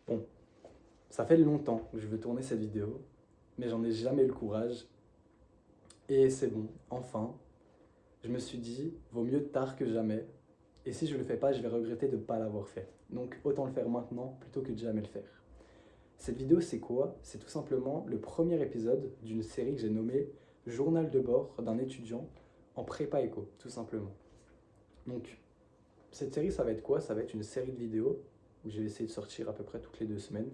Bon, ça fait longtemps que je veux tourner cette vidéo, mais j'en ai jamais eu le courage. Et c'est bon, enfin, je me suis dit, vaut mieux tard que jamais. Et si je le fais pas, je vais regretter de ne pas l'avoir fait. Donc autant le faire maintenant plutôt que de jamais le faire. Cette vidéo, c'est quoi? C'est tout simplement le premier épisode d'une série que j'ai nommée Journal de bord d'un étudiant en prépa éco, tout simplement. Donc, cette série, ça va être quoi? Ça va être une série de vidéos où je vais essayer de sortir à peu près toutes les 2 semaines,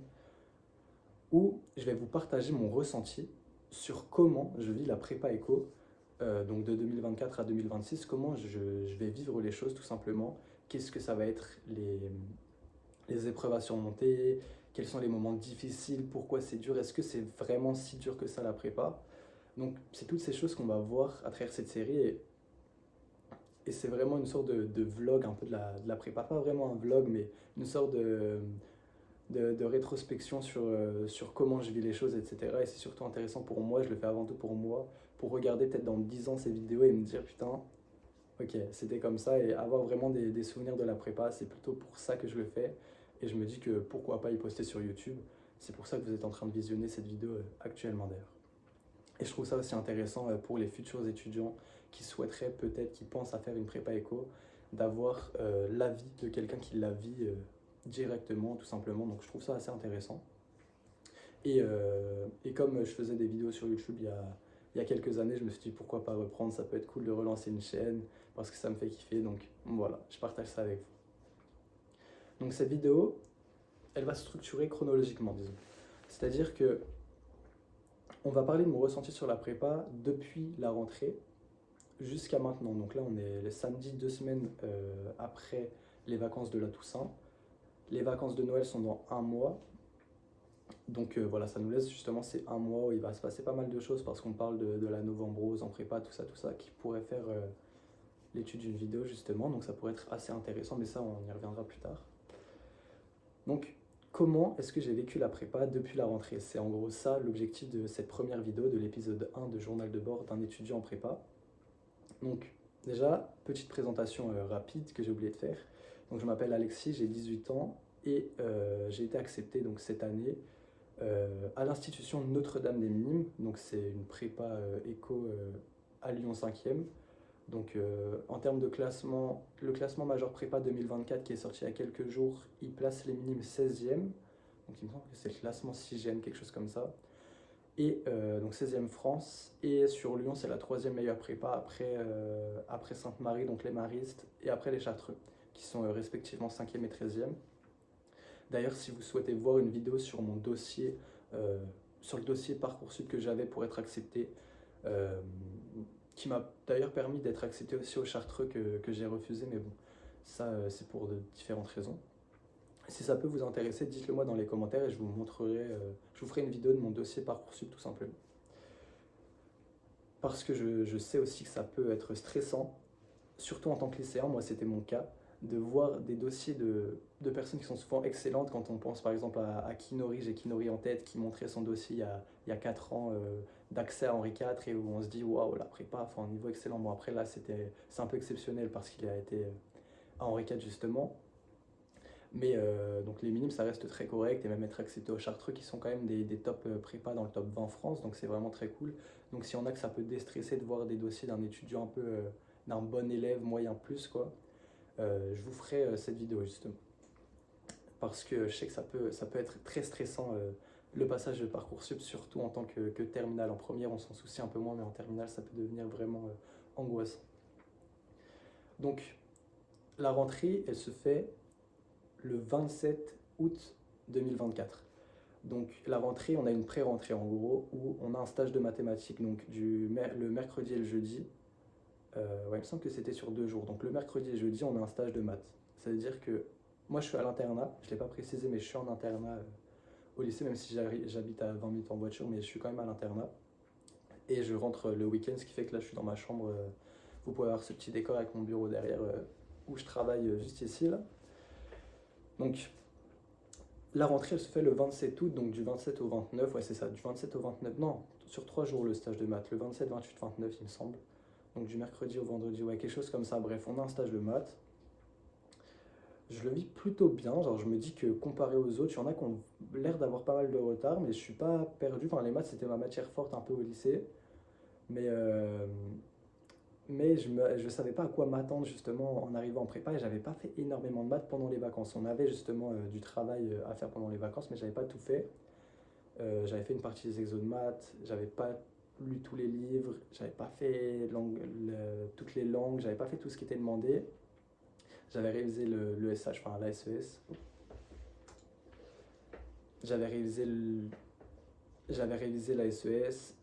où je vais vous partager mon ressenti sur comment je vis la prépa éco, donc de 2024 à 2026, comment je vais vivre les choses tout simplement, qu'est-ce que ça va être les épreuves à surmonter, quels sont les moments difficiles, pourquoi c'est dur, est-ce que c'est vraiment si dur que ça la prépa. Donc c'est toutes ces choses qu'on va voir à travers cette série et c'est vraiment une sorte de vlog un peu de la prépa, pas vraiment un vlog mais une sorte de rétrospection sur comment je vis les choses, etc. Et c'est surtout intéressant pour moi, je le fais avant tout pour moi, pour regarder peut-être dans 10 ans ces vidéos et me dire putain, ok, c'était comme ça et avoir vraiment des souvenirs de la prépa, c'est plutôt pour ça que je le fais. Et je me dis que pourquoi pas y poster sur YouTube. C'est pour ça que vous êtes en train de visionner cette vidéo actuellement d'ailleurs. Et je trouve ça aussi intéressant pour les futurs étudiants qui souhaiteraient peut-être, qui pensent à faire une prépa éco, d'avoir l'avis de quelqu'un qui la vit directement, tout simplement. Donc je trouve ça assez intéressant. Et comme je faisais des vidéos sur YouTube il y a quelques années, je me suis dit pourquoi pas reprendre, ça peut être cool de relancer une chaîne parce que ça me fait kiffer. Donc voilà, je partage ça avec vous. Donc cette vidéo, elle va se structurer chronologiquement, disons. C'est-à-dire que on va parler de mon ressenti sur la prépa depuis la rentrée jusqu'à maintenant. Donc là, on est le samedi 2 semaines après les vacances de la Toussaint. Les vacances de Noël sont dans un mois. Donc voilà, ça nous laisse justement ces un mois où il va se passer pas mal de choses parce qu'on parle de la novembrose en prépa, tout ça, qui pourrait faire l'étude d'une vidéo justement. Donc ça pourrait être assez intéressant, mais ça, on y reviendra plus tard. Donc, comment est-ce que j'ai vécu la prépa depuis la rentrée? C'est en gros ça l'objectif de cette première vidéo, de l'épisode 1 de Journal de bord d'un étudiant en prépa. Donc, déjà, petite présentation rapide que j'ai oublié de faire. Donc, je m'appelle Alexis, j'ai 18 ans et j'ai été accepté donc, cette année à l'institution Notre-Dame des Minimes. Donc, c'est une prépa éco à Lyon 5e. Donc en termes de classement, le classement majeur prépa 2024 qui est sorti il y a quelques jours, il place les minimes 16e. Donc il me semble que c'est le classement 6e, quelque chose comme ça. Et donc 16e France. Et sur Lyon, c'est la troisième meilleure prépa après Sainte-Marie, donc les Maristes, et après les Chartreux, qui sont respectivement 5e et 13e. D'ailleurs, si vous souhaitez voir une vidéo sur mon dossier, sur le dossier Parcoursup que j'avais pour être accepté, euh, qui m'a d'ailleurs permis d'être accepté aussi au Chartreux que j'ai refusé, mais bon, ça c'est pour de différentes raisons. Si ça peut vous intéresser, dites-le moi dans les commentaires et je vous montrerai, je vous ferai une vidéo de mon dossier Parcoursup tout simplement. Parce que je sais aussi que ça peut être stressant, surtout en tant que lycéen, moi c'était mon cas, de voir des dossiers de personnes qui sont souvent excellentes quand on pense par exemple à Kinori, j'ai Kinori en tête, qui montrait son dossier il y a 4 ans d'accès à Henri IV et où on se dit waouh, la prépa, enfin, un niveau excellent. Bon, après là, c'est un peu exceptionnel parce qu'il a été à Henri IV justement. Mais donc les minimes, ça reste très correct et même être accepté au Chartreux qui sont quand même des top prépa dans le top 20 France, donc c'est vraiment très cool. Donc si on a que ça peut déstresser de voir des dossiers d'un étudiant un peu, d'un bon élève moyen plus quoi, je vous ferai cette vidéo justement. Parce que je sais que ça peut être très stressant le passage de Parcoursup, surtout en tant que terminale. En première, on s'en soucie un peu moins, mais en terminale, ça peut devenir vraiment angoissant. Donc, la rentrée, elle se fait le 27 août 2024. Donc, la rentrée, on a une pré-rentrée en gros, où on a un stage de mathématiques, donc le mercredi et le jeudi. Ouais, il me semble que c'était sur 2 jours. Donc, le mercredi et le jeudi, on a un stage de maths. Ça veut dire que moi, je suis à l'internat, je ne l'ai pas précisé, mais je suis en internat au lycée, même si j'habite à 20 minutes en voiture, mais je suis quand même à l'internat. Et je rentre le week-end, ce qui fait que là, je suis dans ma chambre. Vous pouvez avoir ce petit décor avec mon bureau derrière où je travaille juste ici. Là. Donc, la rentrée, elle se fait le 27 août, donc du 27 au 29. Ouais, c'est ça, du 27 au 29. Non, sur 3 jours le stage de maths. Le 27, 28, 29, il me semble. Donc, du mercredi au vendredi, ouais, quelque chose comme ça. Bref, on a un stage de maths. je le vis plutôt bien. Genre, je me dis que comparé aux autres, il y en a qui ont l'air d'avoir pas mal de retard, mais je suis pas perdu. Enfin, les maths, c'était ma matière forte un peu au lycée. Mais, je savais pas à quoi m'attendre justement en arrivant en prépa et j'avais pas fait énormément de maths pendant les vacances. On avait justement du travail à faire pendant les vacances, mais j'avais pas tout fait. J'avais fait une partie des exos de maths, j'avais pas lu tous les livres, j'avais pas fait toutes les langues, j'avais pas fait tout ce qui était demandé. J'avais révisé le SH, enfin la SES. J'avais révisé, j'avais révisé la SES,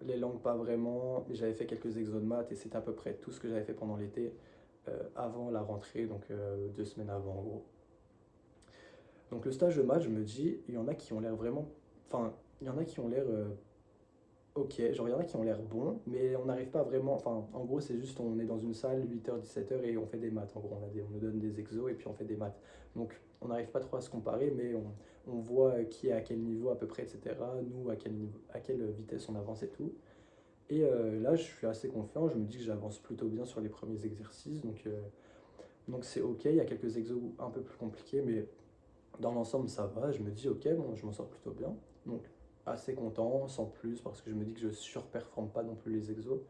les langues pas vraiment, mais j'avais fait quelques exos de maths et c'était à peu près tout ce que j'avais fait pendant l'été avant la rentrée, donc 2 semaines avant en gros. Donc le stage de maths, je me dis, il y en a qui ont l'air vraiment... Enfin, il y en a qui ont l'air ok, genre il y en a qui ont l'air bons, mais on n'arrive pas vraiment... Enfin, en gros, c'est juste, on est dans une salle, 8h, 17h, et on fait des maths. En gros, on nous donne des exos et puis on fait des maths. Donc, on n'arrive pas trop à se comparer, mais on voit qui est à quel niveau à peu près, etc. Nous, à quelle vitesse on avance et tout. Et là, je suis assez confiant, je me dis que j'avance plutôt bien sur les premiers exercices, donc c'est ok, il y a quelques exos un peu plus compliqués, mais dans l'ensemble, ça va. Je me dis, ok, bon, je m'en sors plutôt bien. Donc, assez content, sans plus, parce que je me dis que je surperforme pas non plus les exos,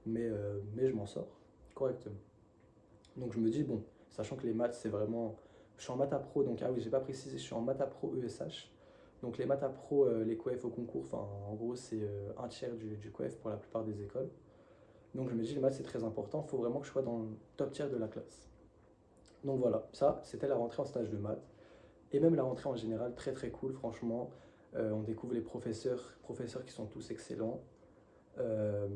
mais je m'en sors correctement. Donc, je me dis, bon, sachant que les maths, c'est vraiment. Je suis en maths pro, donc, ah oui, j'ai pas précisé, je suis en maths pro ESH. Donc, les maths pro, les coef au concours, enfin, en gros, c'est un tiers du coef pour la plupart des écoles. Donc, je me dis, les maths, c'est très important, il faut vraiment que je sois dans le top tiers de la classe. Donc, voilà, ça, c'était la rentrée en stage de maths. Et même la rentrée en général, très très cool, franchement. On découvre les professeurs qui sont tous excellents. Euh,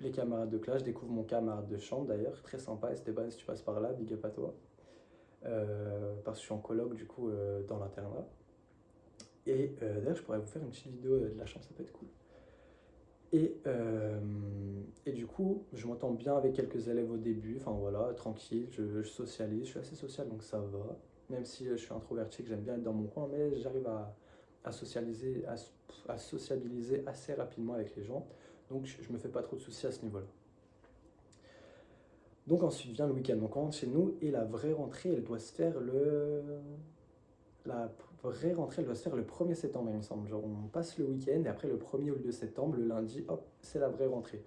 les camarades de classe, je découvre mon camarade de chambre d'ailleurs, très sympa. Esteban, si tu passes par là, big up à toi. Parce que je suis en coloc du coup dans l'internat. Et d'ailleurs, je pourrais vous faire une petite vidéo de la chambre, ça peut être cool. Et du coup, je m'entends bien avec quelques élèves au début, enfin voilà, tranquille, je socialise, je suis assez social donc ça va. Même si je suis introverti, que j'aime bien être dans mon coin, mais j'arrive à socialiser, à sociabiliser assez rapidement avec les gens. Donc je me fais pas trop de soucis à ce niveau-là. Donc ensuite vient le week-end, donc on rentre chez nous et la vraie rentrée, elle doit se faire la vraie rentrée, elle doit se faire le 1er septembre, il me semble. Genre, on passe le week-end et après le 1er ou le 2 septembre, le lundi, hop, c'est la vraie rentrée.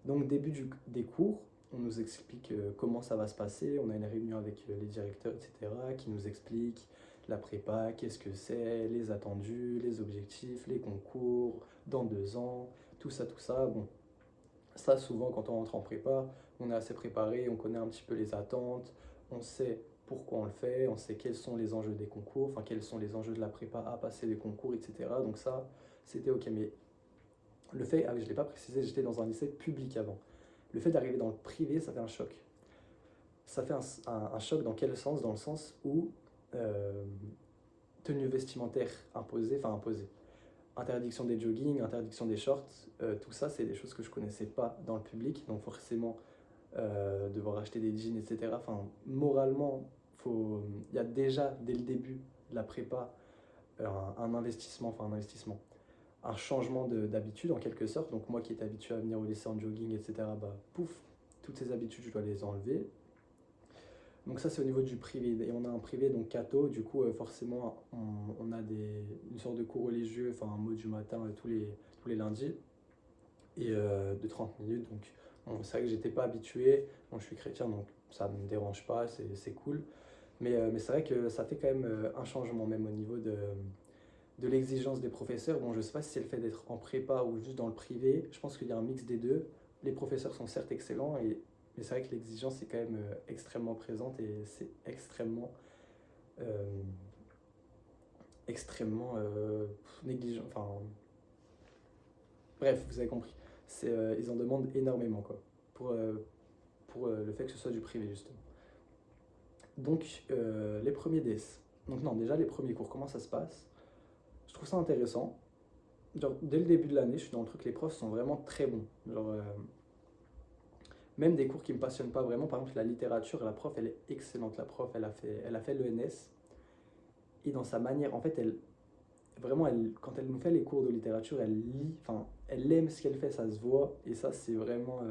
Donc, début des cours, on nous explique comment ça va se passer. On a une réunion avec les directeurs, etc., qui nous expliquent la prépa, qu'est-ce que c'est, les attendus, les objectifs, les concours, dans 2 ans, tout ça, tout ça. Bon, ça, souvent, quand on rentre en prépa, on est assez préparé, on connaît un petit peu les attentes, on sait pourquoi on le fait, on sait quels sont les enjeux des concours, enfin quels sont les enjeux de la prépa à passer les concours, etc. Donc ça, c'était ok. Mais le fait, ah oui, je ne l'ai pas précisé, j'étais dans un lycée public avant. Le fait d'arriver dans le privé, ça fait un choc. Ça fait un choc dans quel sens? Dans le sens où euh, tenue vestimentaire imposée, enfin imposée. Interdiction des joggings, interdiction des shorts, tout ça, c'est des choses que je connaissais pas dans le public, donc forcément, devoir acheter des jeans, etc. Enfin, moralement, il y a déjà, dès le début de la prépa, un investissement, un changement d'habitude en quelque sorte. Donc moi qui étais habitué à venir au lycée en jogging, etc., bah, pouf, toutes ces habitudes, je dois les enlever. Donc ça, c'est au niveau du privé. Et on a un privé, donc catho, du coup, forcément, on a une sorte de cours religieux, enfin un mot du matin tous les lundis, et de 30 minutes. Donc bon, c'est vrai que j'étais pas habitué. Bon, je suis chrétien, donc ça me dérange pas, c'est cool. Mais c'est vrai que ça fait quand même un changement, même au niveau de l'exigence des professeurs. Bon, je sais pas si c'est le fait d'être en prépa ou juste dans le privé. Je pense qu'il y a un mix des deux. Les professeurs sont certes excellents, mais c'est vrai que l'exigence est quand même extrêmement présente et c'est euh, extrêmement négligent. Enfin, bref, vous avez compris. Ils en demandent énormément, quoi, pour le fait que ce soit du privé, justement. Donc, les premiers DS. Donc, non, déjà, les premiers cours, comment ça se passe? Je trouve ça intéressant. Genre, dès le début de l'année, je suis dans le truc, les profs sont vraiment très bons. Genre, même des cours qui me passionnent pas vraiment, par exemple, la littérature, la prof, elle est excellente. La prof, elle a fait l'ENS. Et dans sa manière, en fait, vraiment, quand elle nous fait les cours de littérature, elle lit, enfin, elle aime ce qu'elle fait, ça se voit. Et ça, c'est vraiment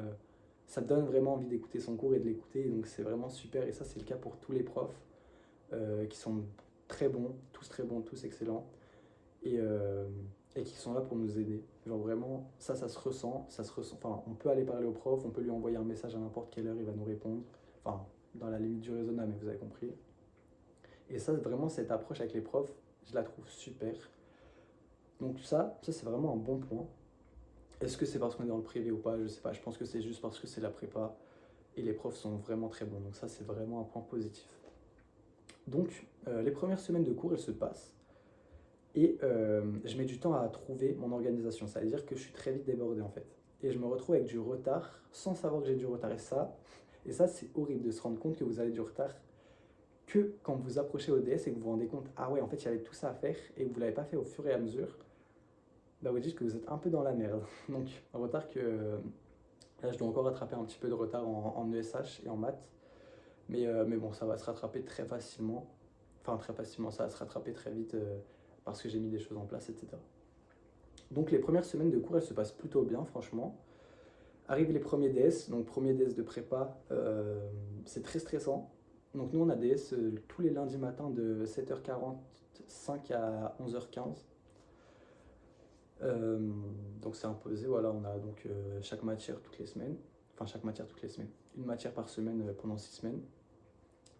ça donne vraiment envie d'écouter son cours et de l'écouter, donc c'est vraiment super, et ça c'est le cas pour tous les profs qui sont très bons, tous excellents, et, euh, et qui sont là pour nous aider. Genre vraiment, ça se ressent, enfin on peut aller parler au prof, on peut lui envoyer un message à n'importe quelle heure, il va nous répondre, enfin dans la limite du raisonnable, mais vous avez compris. Et ça, vraiment, cette approche avec les profs, je la trouve super. Donc ça c'est vraiment un bon point. Est-ce que c'est parce qu'on est dans le privé ou pas? Je sais pas, je pense que c'est juste parce que c'est la prépa et les profs sont vraiment très bons. Donc ça, c'est vraiment un point positif. Donc, les premières semaines de cours, elles se passent et je mets du temps à trouver mon organisation. Ça veut dire que je suis très vite débordé en fait. Et je me retrouve avec du retard sans savoir que j'ai du retard. Et ça c'est horrible de se rendre compte que vous avez du retard que quand vous approchez au DS et que vous vous rendez compte, ah ouais, en fait, il y avait tout ça à faire et que vous ne l'avez pas fait au fur et à mesure, bah vous dites que vous êtes un peu dans la merde. Donc, un retard que là, je dois encore rattraper un petit peu de retard en ESH et en maths. Mais bon, ça va se rattraper très facilement. Enfin, très facilement, ça va se rattraper très vite parce que j'ai mis des choses en place, etc. Donc, les premières semaines de cours, elles se passent plutôt bien, franchement. Arrivent les premiers DS, donc premier DS de prépa, c'est très stressant. Donc, nous, on a DS tous les lundis matins de 7h45 à 11h15. Euh, donc c'est imposé, voilà, on a donc chaque matière toutes les semaines, enfin chaque matière toutes les semaines, une matière par semaine pendant 6 semaines,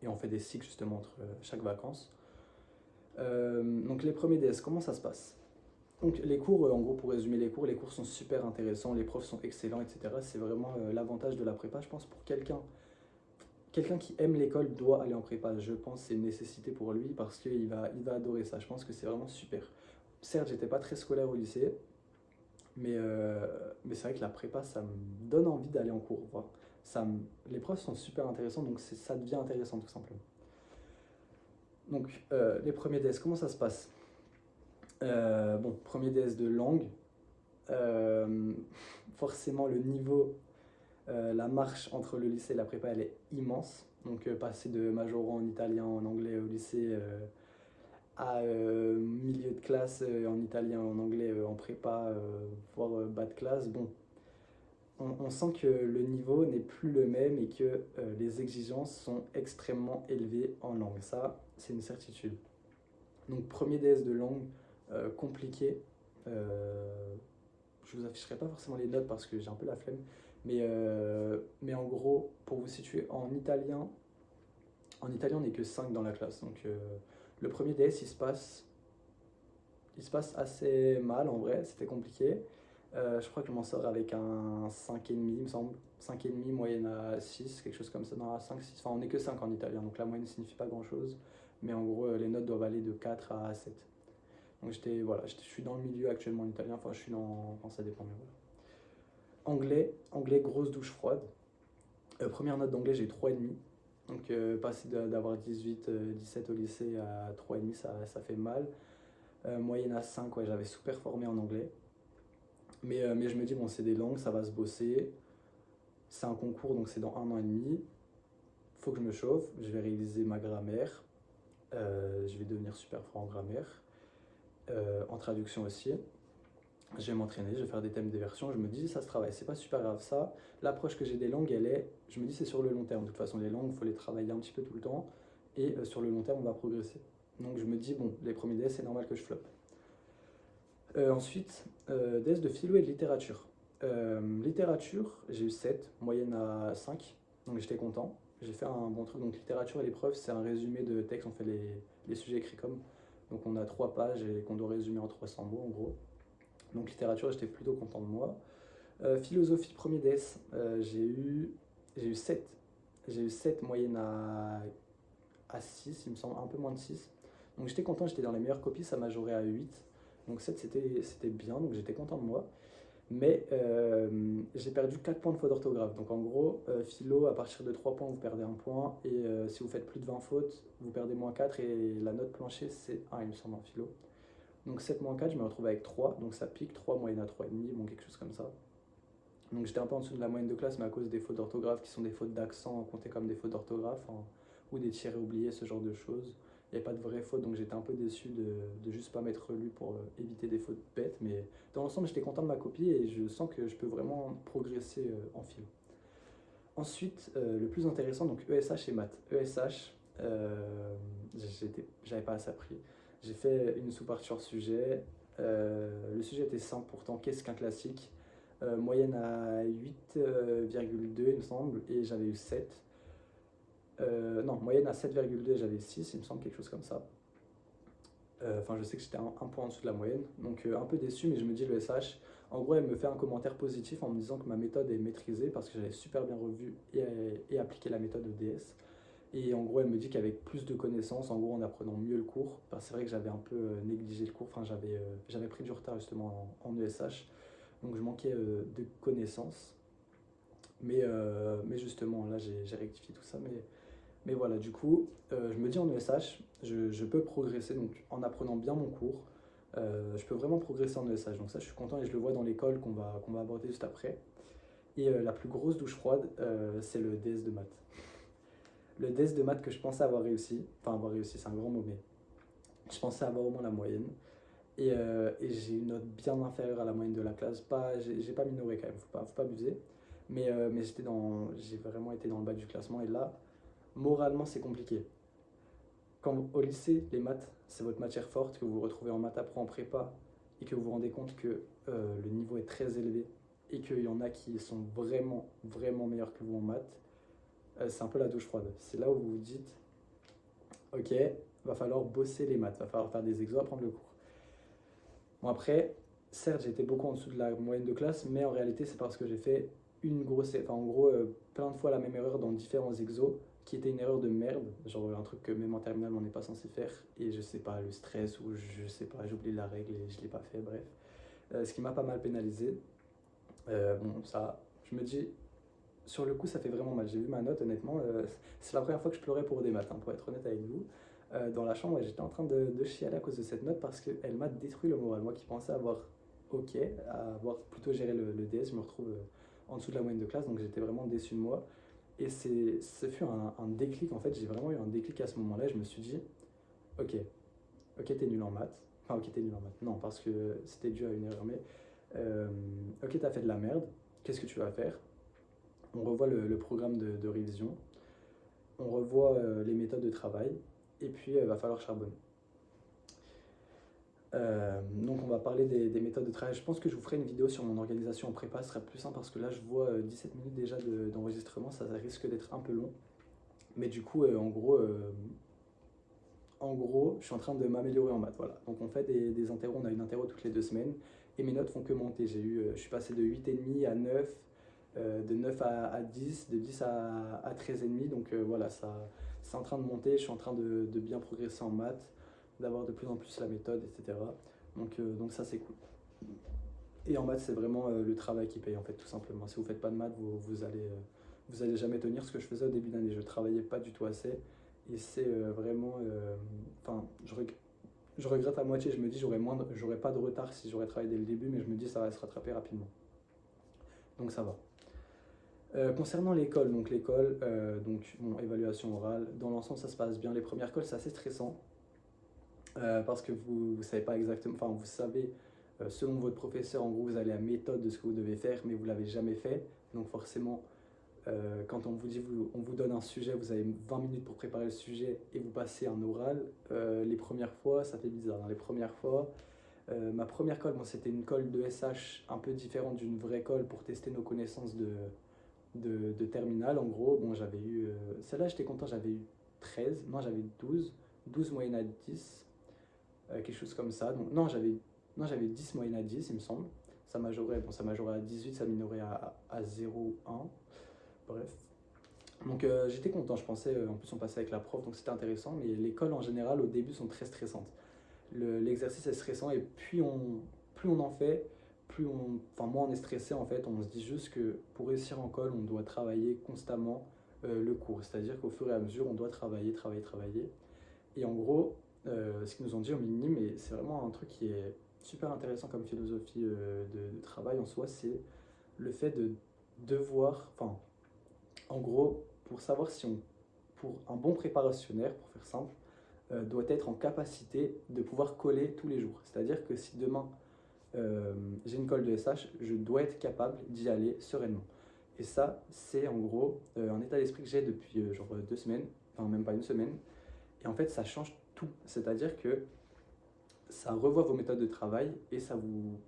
et on fait des cycles justement entre chaque vacances. Donc les premiers DS, comment ça se passe? Donc les cours, en gros pour résumer les cours sont super intéressants, les profs sont excellents, etc. C'est vraiment l'avantage de la prépa, je pense, pour quelqu'un qui aime l'école doit aller en prépa, je pense que c'est une nécessité pour lui parce il va adorer ça, je pense que c'est vraiment super. Certes, j'étais pas très scolaire au lycée, mais c'est vrai que la prépa, ça me donne envie d'aller en cours. Voilà. Les profs sont super intéressants, donc ça devient intéressant tout simplement. Donc, les premiers DS, comment ça se passe? Bon, premier DS de langue. Euh, Forcément, le niveau, la marche entre le lycée et la prépa, elle est immense. Donc, passer de majorant en italien, en anglais au lycée à milieu de classe en italien, en anglais, en prépa, voire bas de classe, bon, on sent que le niveau n'est plus le même et que les exigences sont extrêmement élevées en langue. Ça, c'est une certitude. Donc, premier DS de langue compliqué. Je vous afficherai pas forcément les notes parce que j'ai un peu la flemme. Mais en gros, pour vous situer en italien, on n'est que 5 dans la classe. Donc, le premier DS, il se passe assez mal en vrai, c'était compliqué. Je crois que je m'en sors avec un 5,5, il me semble. 5,5, moyenne à 6, quelque chose comme ça. Non, à 5, 6. Enfin, on n'est que 5 en italien, donc la moyenne ne signifie pas grand-chose. Mais en gros, les notes doivent aller de 4 à 7. Donc voilà, je suis dans le milieu actuellement en italien. Enfin, je suis dans. Enfin, ça dépend, mais voilà. Anglais, grosse douche froide. Première note d'anglais, j'ai eu 3,5. Donc, passer d'avoir 18, 17 au lycée à 3,5, ça fait mal. Moyenne à 5, ouais, j'avais sous-performé en anglais. Mais je me dis, bon, c'est des langues, ça va se bosser. C'est un concours, donc c'est dans 1 an et demi. Faut que je me chauffe, je vais réviser ma grammaire. Je vais devenir super fort en grammaire. En traduction aussi. Je vais m'entraîner, je vais faire des thèmes des versions. Je me dis, ça se travaille, c'est pas super grave ça. L'approche que j'ai des langues, je me dis, c'est sur le long terme. De toute façon, les langues, il faut les travailler un petit peu tout le temps. Et sur le long terme, on va progresser. Donc je me dis, bon, les premiers DS, c'est normal que je floppe. Ensuite, DS de philo et de littérature. Littérature, j'ai eu 7, moyenne à 5, donc j'étais content. J'ai fait un bon truc. Donc littérature et l'épreuve, c'est un résumé de texte, on fait les sujets écrits comme. Donc on a 3 pages et qu'on doit résumer en 300 mots en gros. Donc littérature, j'étais plutôt content de moi. Philosophie, premier DS, j'ai eu 7. J'ai eu 7 moyenne à 6, il me semble, un peu moins de 6. Donc j'étais content, j'étais dans les meilleures copies, ça majorait à 8. Donc 7, c'était bien, donc j'étais content de moi. Mais j'ai perdu 4 points de faute d'orthographe. Donc en gros, philo, à partir de 3 points, vous perdez 1 point. Et si vous faites plus de 20 fautes, vous perdez moins 4. Et la note plancher, c'est 1, il me semble, en philo. Donc 7 moins 4, je me retrouve avec 3. Donc ça pique, 3 moyenne à 3,5, bon, quelque chose comme ça. Donc j'étais un peu en dessous de la moyenne de classe, mais à cause des fautes d'orthographe qui sont des fautes d'accent comptées comme des fautes d'orthographe, hein, ou des tirés oubliés, ce genre de choses. Il n'y avait pas de vraies fautes, donc j'étais un peu déçu de juste pas m'être relu pour éviter des fautes bêtes. Mais dans l'ensemble, j'étais content de ma copie et je sens que je peux vraiment progresser en philo. Ensuite, le plus intéressant, donc ESH et maths. ESH, j'avais pas assez appris. J'ai fait une sous-partie sur sujet. Le sujet était simple pourtant. Qu'est-ce qu'un classique? Moyenne à 8,2 il me semble, et j'avais eu 7. Non, moyenne à 7,2 et j'avais 6, il me semble, quelque chose comme ça. Enfin, je sais que j'étais un point en dessous de la moyenne, donc un peu déçu, mais je me dis le SH, en gros, elle me fait un commentaire positif en me disant que ma méthode est maîtrisée parce que j'avais super bien revu et appliqué la méthode EDS. Et en gros, elle me dit qu'avec plus de connaissances, en gros, en apprenant mieux le cours, parce que c'est vrai que j'avais un peu négligé le cours, enfin, j'avais pris du retard justement en ESH, donc je manquais de connaissances. Mais justement, là, j'ai rectifié tout ça. Mais voilà, du coup, je me dis en ESH, je peux progresser donc en apprenant bien mon cours. Je peux vraiment progresser en ESH. Donc ça, je suis content et je le vois dans l'école qu'on va aborder juste après. Et la plus grosse douche froide, c'est le DS de maths. Le DS de maths que je pensais avoir réussi, c'est un grand mot, mais je pensais avoir au moins la moyenne. Et j'ai une note bien inférieure à la moyenne de la classe. J'ai pas minoré quand même, faut pas abuser. Mais j'ai vraiment été dans le bas du classement. Et là, moralement, c'est compliqué. Quand au lycée, les maths, c'est votre matière forte, que vous vous retrouvez en maths après en prépa, et que vous vous rendez compte que le niveau est très élevé, et qu'il y en a qui sont vraiment, vraiment meilleurs que vous en maths, c'est un peu la douche froide. C'est là où vous vous dites, ok, va falloir bosser les maths, va falloir faire des exos, apprendre le cours. Bon après, certes, j'ai été beaucoup en dessous de la moyenne de classe, mais en réalité, c'est parce que j'ai fait en gros, plein de fois la même erreur dans différents exos, qui était une erreur de merde, genre un truc que même en terminale on n'est pas censé faire, et je sais pas, le stress, ou je sais pas, j'ai oublié la règle et je l'ai pas fait, bref. Ce qui m'a pas mal pénalisé. Bon, ça, je me dis, sur le coup, ça fait vraiment mal. J'ai vu ma note, honnêtement, c'est la première fois que je pleurais pour des maths, hein, pour être honnête avec vous. Dans la chambre, j'étais en train de chialer à cause de cette note parce qu'elle m'a détruit le moral. Moi qui pensais avoir ok, à avoir plutôt géré le DS, je me retrouve en dessous de la moyenne de classe, donc j'étais vraiment déçu de moi. Et ce fut un déclic, en fait, j'ai vraiment eu un déclic à ce moment-là. Je me suis dit, ok, ok, t'es nul en maths. Enfin, ok, t'es nul en maths. Non, parce que c'était dû à une erreur, mais ok, t'as fait de la merde. Qu'est-ce que tu vas faire? On revoit le programme de révision, on revoit les méthodes de travail, et puis il va falloir charbonner. Donc on va parler des méthodes de travail. Je pense que je vous ferai une vidéo sur mon organisation en prépa, ce serait plus simple parce que là je vois 17 minutes déjà d'enregistrement, ça risque d'être un peu long. Mais du coup, en gros, je suis en train de m'améliorer en maths. Voilà. Donc on fait des interros, on a une interro toutes les 2 semaines, et mes notes font que monter. Je suis passé de 8,5 à 9, de 9 à 10, de 10 à 13,5. Donc voilà, c'est en train de monter, je suis en train de bien progresser en maths, d'avoir de plus en plus la méthode, etc. Donc ça c'est cool. Et en maths, c'est vraiment le travail qui paye en fait, tout simplement. Si vous faites pas de maths, vous allez jamais tenir. Ce que je faisais au début d'année, je travaillais pas du tout assez. Et c'est vraiment... Enfin, je regrette à moitié, je me dis j'aurais pas de retard si j'aurais travaillé dès le début, mais je me dis ça va se rattraper rapidement. Donc ça va. Concernant l'école, bon, évaluation orale, dans l'ensemble ça se passe bien. Les premières calls c'est assez stressant parce que vous savez pas exactement, enfin vous savez selon votre professeur en gros vous avez la méthode de ce que vous devez faire mais vous l'avez jamais fait. Donc forcément quand on vous dit, on vous donne un sujet, vous avez 20 minutes pour préparer le sujet et vous passez un oral, les premières fois ça fait bizarre. Hein. Les premières fois, ma première colle, bon, c'était une colle de SH un peu différente d'une vraie colle pour tester nos connaissances de terminale. En gros, bon, j'avais eu. Celle-là, j'étais content, j'avais eu 13. Non, j'avais 12 moyenne à 10. Quelque chose comme ça. Donc, j'avais 10 moyenne à 10, il me semble. Ça majorait à 18, ça minorait à 0,1. Bref. Donc, j'étais content, je pensais. En plus, on passait avec la prof, donc c'était intéressant. Mais les colles, en général, au début, sont très stressantes. L'exercice est stressant et plus on en fait, moins on est stressé en fait. On se dit juste que pour réussir en colle, on doit travailler constamment le cours. C'est-à-dire qu'au fur et à mesure, on doit travailler. Et en gros, ce qu'ils nous ont dit au minimum, et c'est vraiment un truc qui est super intéressant comme philosophie de travail en soi, c'est le fait de devoir, enfin, en gros, pour savoir si on, pour un bon préparationnaire, pour faire simple, doit être en capacité de pouvoir coller tous les jours. C'est-à-dire que si demain j'ai une colle de SH, je dois être capable d'y aller sereinement. Et ça, c'est en gros un état d'esprit que j'ai depuis genre 2 semaines, enfin même pas une semaine. Et en fait, ça change tout. C'est-à-dire que ça revoit vos méthodes de travail et ça vous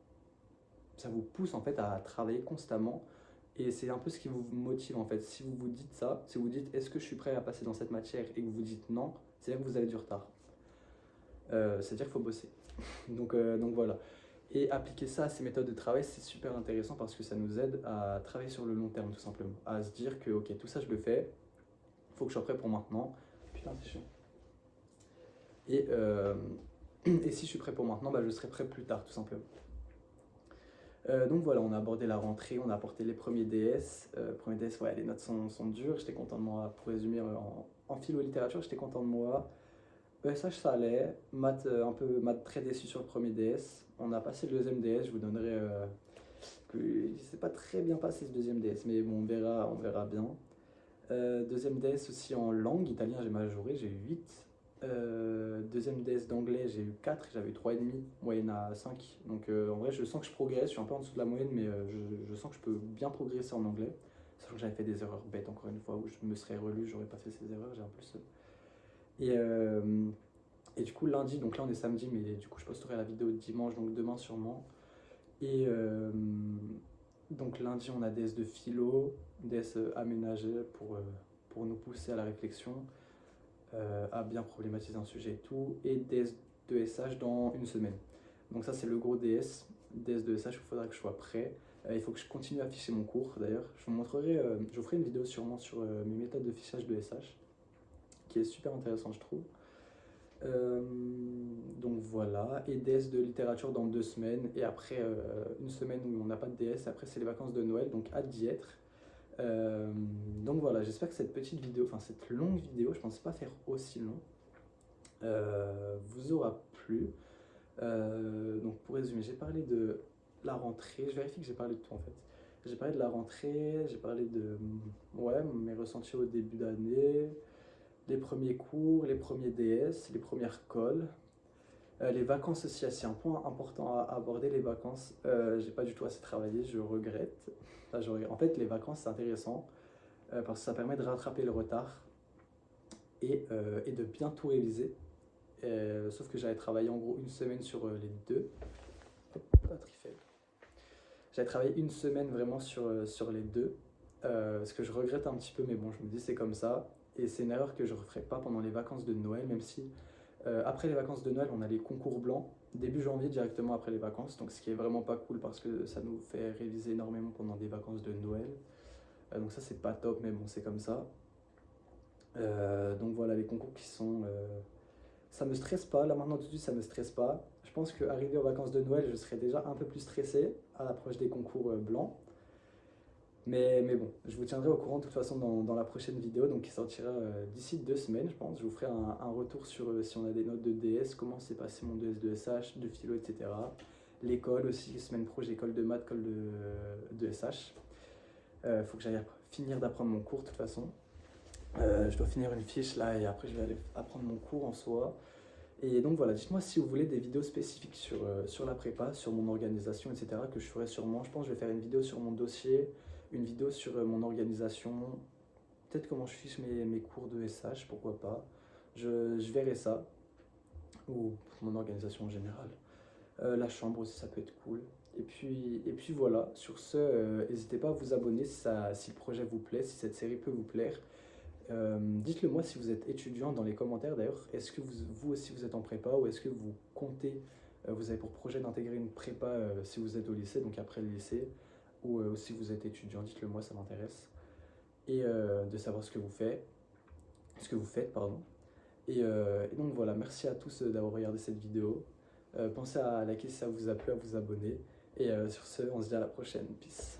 pousse en fait à travailler constamment. Et c'est un peu ce qui vous motive en fait. Si vous vous dites ça, si vous dites est-ce que je suis prêt à passer dans cette matière et que vous dites non, c'est-à-dire que vous avez du retard. C'est-à-dire qu'il faut bosser. Donc voilà. Et appliquer ça à ces méthodes de travail, c'est super intéressant parce que ça nous aide à travailler sur le long terme tout simplement. À se dire que ok, tout ça je le fais, il faut que je sois prêt pour maintenant. Putain, c'est chiant. Et si je suis prêt pour maintenant, bah, je serai prêt plus tard tout simplement. Donc voilà, on a abordé la rentrée, on a apporté les premiers DS. Premiers DS, ouais, les notes sont dures, j'étais content de moi. Pour résumer, en philo-littérature, j'étais content de moi. ESH, ça allait. Maths, un peu maths très déçu sur le premier DS. On a passé le deuxième DS, je vous donnerai que c'est pas très bien passé ce deuxième DS, mais bon, on verra bien. Deuxième DS aussi en langue, italien, j'ai majoré, j'ai eu 8. Deuxième DS d'anglais, j'ai eu 4, j'avais eu 3,5, moyenne à 5. Donc en vrai, je sens que je progresse, je suis un peu en dessous de la moyenne, mais je sens que je peux bien progresser en anglais. Sachant que j'avais fait des erreurs bêtes, encore une fois, où je me serais relu, j'aurais pas fait ces erreurs, j'ai un peu ce. Et du coup, lundi, donc là on est samedi, mais du coup je posterai la vidéo dimanche, donc demain sûrement. Et donc lundi, on a DS de philo, DS aménagé pour nous pousser à la réflexion, à bien problématiser un sujet et tout, et DS de SH dans une semaine. Donc ça c'est le gros DS de SH, il faudra que je sois prêt. Il faut que je continue à afficher mon cours d'ailleurs. Je vous montrerai, je vous ferai une vidéo sûrement sur mes méthodes de fichage de SH, qui est super intéressant je trouve. Donc voilà, et DS de littérature dans 2 semaines, et après une semaine où on n'a pas de DS, après c'est les vacances de Noël, donc hâte d'y être. Donc voilà, j'espère que cette petite vidéo, enfin cette longue vidéo, je pensais pas faire aussi long, vous aura plu. Donc pour résumer, j'ai parlé de la rentrée, je vérifie que j'ai parlé de tout en fait. J'ai parlé de la rentrée, j'ai parlé de mes ressentis au début d'année, les premiers cours, les premiers DS, les premières colles. Les vacances aussi, c'est un point important à aborder, les vacances. J'ai pas du tout assez travaillé, je regrette. En fait, les vacances, c'est intéressant parce que ça permet de rattraper le retard et de bien tout réviser. Sauf que j'avais travaillé en gros une semaine sur les deux. Hop, batterie faible. J'avais travaillé une semaine vraiment sur les deux. Ce que je regrette un petit peu, mais bon, je me dis c'est comme ça. Et c'est une erreur que je ne referai pas pendant les vacances de Noël, même si après les vacances de Noël, on a les concours blancs, début janvier directement après les vacances, donc ce qui est vraiment pas cool parce que ça nous fait réviser énormément pendant des vacances de Noël. Donc ça c'est pas top, mais bon c'est comme ça. Donc voilà les concours qui sont... ça me stresse pas, là maintenant tout de suite ça me stresse pas. Je pense qu'arrivé aux vacances de Noël, je serai déjà un peu plus stressé à l'approche des concours blancs. Mais bon, je vous tiendrai au courant de toute façon dans la prochaine vidéo, donc qui sortira d'ici 2 semaines, je pense. Je vous ferai un retour sur si on a des notes de DS, comment s'est passé mon DS de SH, de philo, etc. L'école aussi, semaine pro, j'ai école de maths, école de SH. Faut que j'aille finir d'apprendre mon cours de toute façon. Je dois finir une fiche là et après je vais aller apprendre mon cours en soi. Et donc voilà, dites-moi si vous voulez des vidéos spécifiques sur la prépa, sur mon organisation, etc. que je ferai sûrement. Je pense que je vais faire une vidéo sur mon dossier, une vidéo sur mon organisation, peut-être comment je fiche mes cours de SH, pourquoi pas. Je verrai ça, ou mon organisation en général. La chambre aussi, ça peut être cool. Et puis voilà, sur ce, n'hésitez pas à vous abonner si le projet vous plaît, si cette série peut vous plaire. Dites-le moi si vous êtes étudiant dans les commentaires d'ailleurs. Est-ce que vous aussi vous êtes en prépa ou est-ce que vous comptez, vous avez pour projet d'intégrer une prépa si vous êtes au lycée, donc après le lycée, ou si vous êtes étudiant, dites-le moi, ça m'intéresse. Et de savoir ce que vous faites, pardon. Et donc voilà, merci à tous d'avoir regardé cette vidéo. Pensez à liker si ça vous a plu, à vous abonner. Et sur ce, on se dit à la prochaine. Peace.